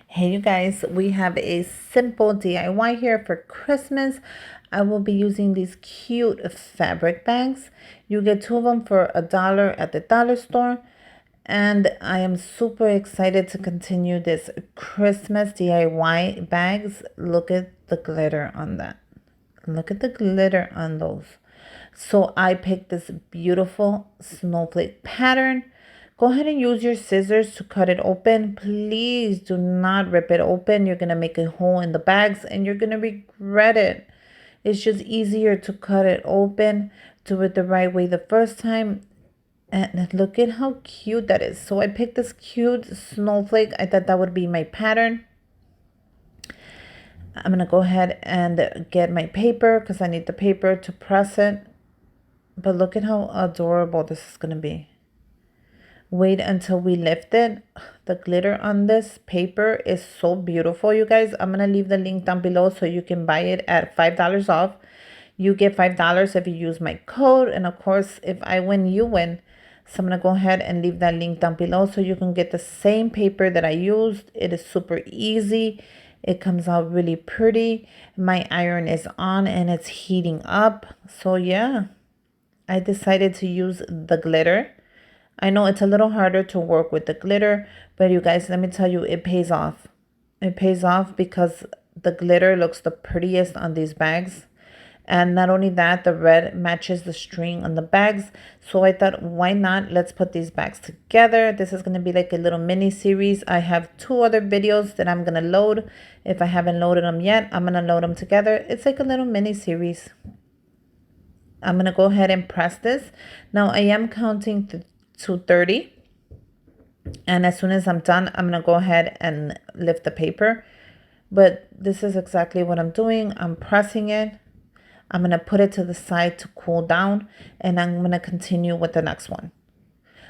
Hey you guys, we have a simple DIY here for Christmas. I will be using these cute fabric bags. You get two of them for $1 at the dollar store. And I am super excited to continue this Christmas DIY bags. Look at the glitter on that. Look at the glitter on those. So I picked this beautiful snowflake pattern. Go ahead and use your scissors to cut it open. Please do not rip it open. You're going to make a hole in the bags and you're going to regret it. It's just easier to cut it open. Do it the right way the first time. And look at how cute that is. So I picked this cute snowflake. I thought that would be my pattern. I'm going to go ahead and get my paper because I need the paper to press it. But look at how adorable this is going to be. Wait until we lift it. The glitter on this paper is so beautiful, you guys. I'm going to leave the link down below so you can buy it at $5 off. You get $5 if you use my code. And of course, if I win, you win. So I'm going to go ahead and leave that link down below so you can get the same paper that I used. It is super easy. It comes out really pretty. My iron is on and it's heating up. So yeah, I decided to use the glitter. I know it's a little harder to work with the glitter, but you guys, let me tell you, it pays off. It pays off because the glitter looks the prettiest on these bags. And not only that, the red matches the string on the bags. So I thought, why not? Let's put these bags together. This is going to be like a little mini series. I have 2 other videos that I'm going to load. If I haven't loaded them yet, I'm going to load them together. It's like a little mini series. I'm going to go ahead and press this. Now I am counting to 30. And as soon as I'm done, I'm going to go ahead and lift the paper. But this is exactly what I'm doing. I'm pressing it. I'm going to put it to the side to cool down. And I'm going to continue with the next one.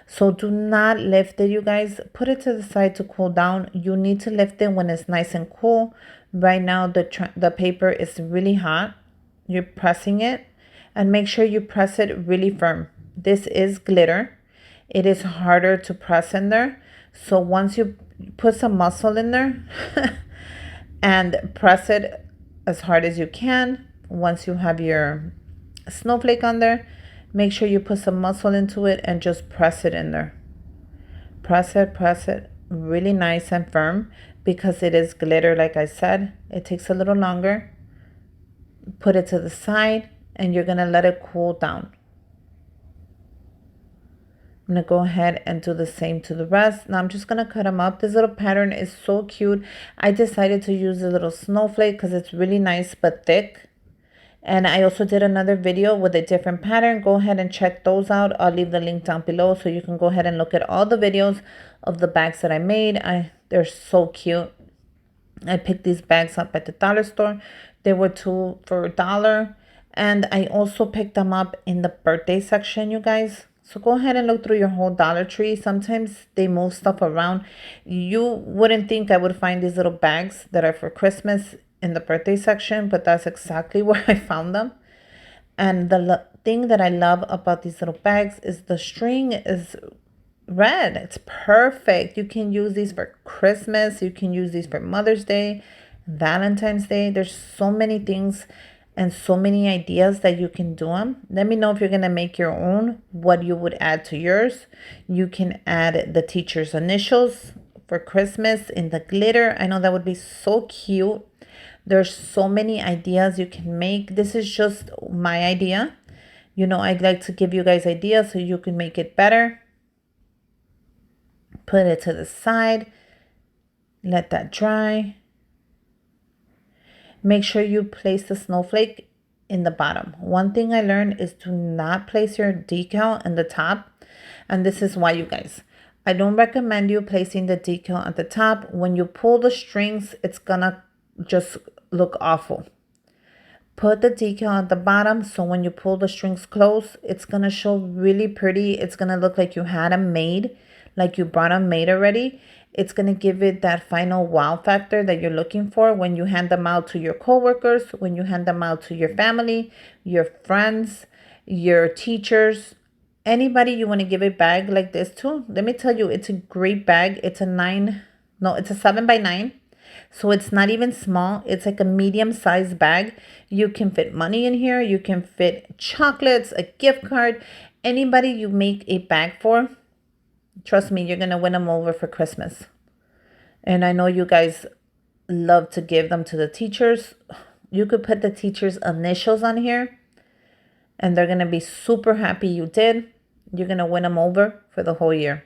So do not lift it, you guys. Put it to the side to cool down. You need to lift it when it's nice and cool. Right now, the paper is really hot. You're pressing it. And make sure you press it really firm. This is glitter. It is harder to press in there. So once you put some muscle in there and press it as hard as you can, once you have your snowflake on there, make sure you put some muscle into it and just press it in there. Press it really nice and firm because it is glitter, like I said. It takes a little longer. Put it to the side and you're going to let it cool down. I'm going to go ahead and do the same to the rest. Now I'm just going to cut them up. This little pattern is so cute. I decided to use a little snowflake because it's really nice but thick. And I also did another video with a different pattern. Go ahead and check those out. I'll leave the link down below so you can go ahead and look at all the videos of the bags that I made. They're so cute. I picked these bags up at the dollar store. They were 2 for $1. And I also picked them up in the birthday section, you guys. So go ahead and look through your whole Dollar Tree. Sometimes they move stuff around. You wouldn't think I would find these little bags that are for Christmas in the birthday section, but that's exactly where I found them. And the thing that I love about these little bags is the string is red. It's perfect. You can use these for Christmas. You can use these for Mother's Day, Valentine's Day. There's so many things and so many ideas that you can do them. Let me know if you're going to make your own, what you would add to yours. You can add the teacher's initials for Christmas in the glitter. I know that would be so cute. There's so many ideas you can make. This is just my idea. You know, I'd like to give you guys ideas so you can make it better. Put it to the side. Let that dry. Make sure you place the snowflake in the bottom. One thing I learned is do not place your decal in the top. And this is why, you guys. I don't recommend you placing the decal at the top. When you pull the strings, it's gonna just look awful. Put the decal at the bottom so when you pull the strings close, it's gonna show really pretty. It's gonna look like you had them made, like you brought them made already. It's going to give it that final wow factor that you're looking for when you hand them out to your coworkers, when you hand them out to your family, your friends, your teachers, anybody you want to give a bag like this to. Let me tell you, it's a great bag. It's a 7 by 9. So it's not even small. It's like a medium-sized bag. You can fit money in here. You can fit chocolates, a gift card. Anybody you make a bag for, trust me, you're going to win them over for Christmas. And I know you guys love to give them to the teachers. You could put the teachers' initials on here, and they're going to be super happy you did. You're going to win them over for the whole year.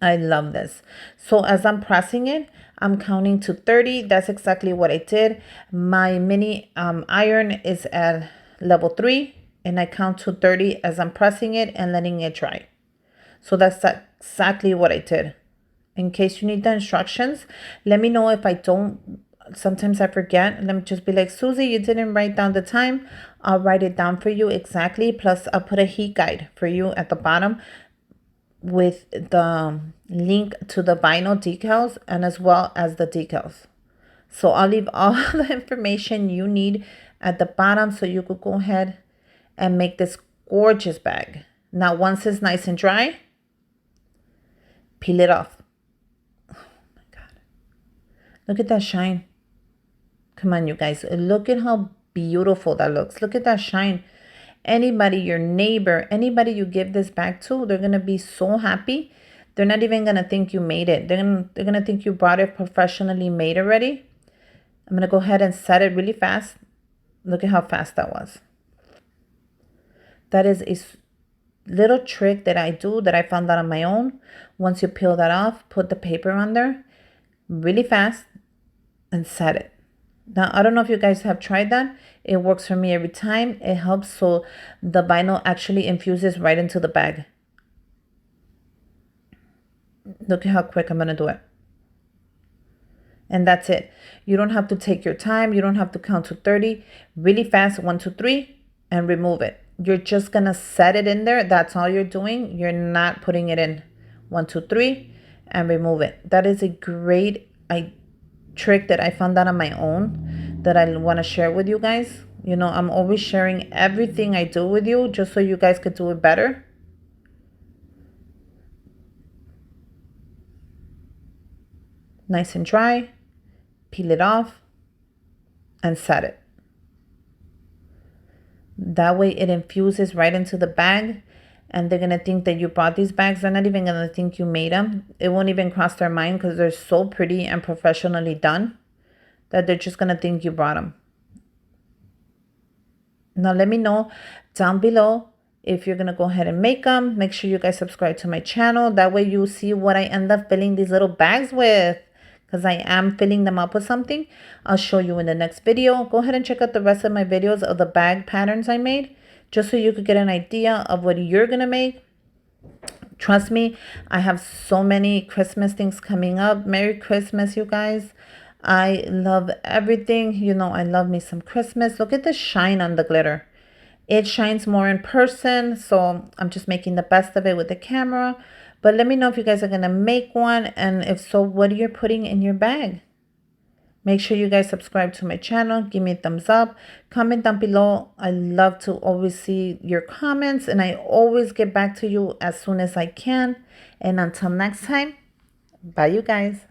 I love this. So as I'm pressing it, I'm counting to 30. That's exactly what I did. My mini iron is at level 3, and I count to 30 as I'm pressing it and letting it dry. So that's exactly what I did. In case you need the instructions, let me know if I don't. Sometimes I forget. Let me just be like, Susie, you didn't write down the time. I'll write it down for you exactly. Plus, I'll put a heat guide for you at the bottom with the link to the vinyl decals and as well as the decals. So I'll leave all the information you need at the bottom so you could go ahead and make this gorgeous bag. Now, once it's nice and dry, peel it off. Look at that shine. Come on, you guys. Look at how beautiful that looks. Look at that shine. Anybody, your neighbor, anybody you give this bag to, they're going to be so happy. They're not even going to think you made it. They're going to think you brought it professionally made already. I'm going to go ahead and set it really fast. Look at how fast that was. That is a little trick that I do that I found out on my own. Once you peel that off, put the paper on there really fast and set it. Now, I don't know if you guys have tried that. It works for me every time. It helps so the vinyl actually infuses right into the bag. Look at how quick I'm going to do it. And that's it. You don't have to take your time. You don't have to count to 30. Really fast, 1, 2, 3, and remove it. You're just going to set it in there. That's all you're doing. You're not putting it in. 1, 2, 3, and remove it. That is a great trick that I found out on my own that I want to share with you guys. You know, I'm always sharing everything I do with you just so you guys could do it better. Nice and dry. Peel it off and set it. That way it infuses right into the bag, and they're going to think that you bought these bags. They're not even going to think you made them. It won't even cross their mind because they're so pretty and professionally done that they're just going to think you brought them. Now, let me know down below if you're going to go ahead and make them. Make sure you guys subscribe to my channel. That way you see what I end up filling these little bags with, because I am filling them up with something. I'll show you in the next video. Go ahead and check out the rest of my videos of the bag patterns I made, just so you could get an idea of what you're going to make. Trust me, I have so many Christmas things coming up. Merry Christmas, you guys. I love everything. You know, I love me some Christmas. Look at the shine on the glitter. It shines more in person, so I'm just making the best of it with the camera. But let me know if you guys are going to make one, and if so, what you're putting in your bag. Make sure you guys subscribe to my channel. Give me a thumbs up. Comment down below. I love to always see your comments, and I always get back to you as soon as I can. And until next time, bye you guys.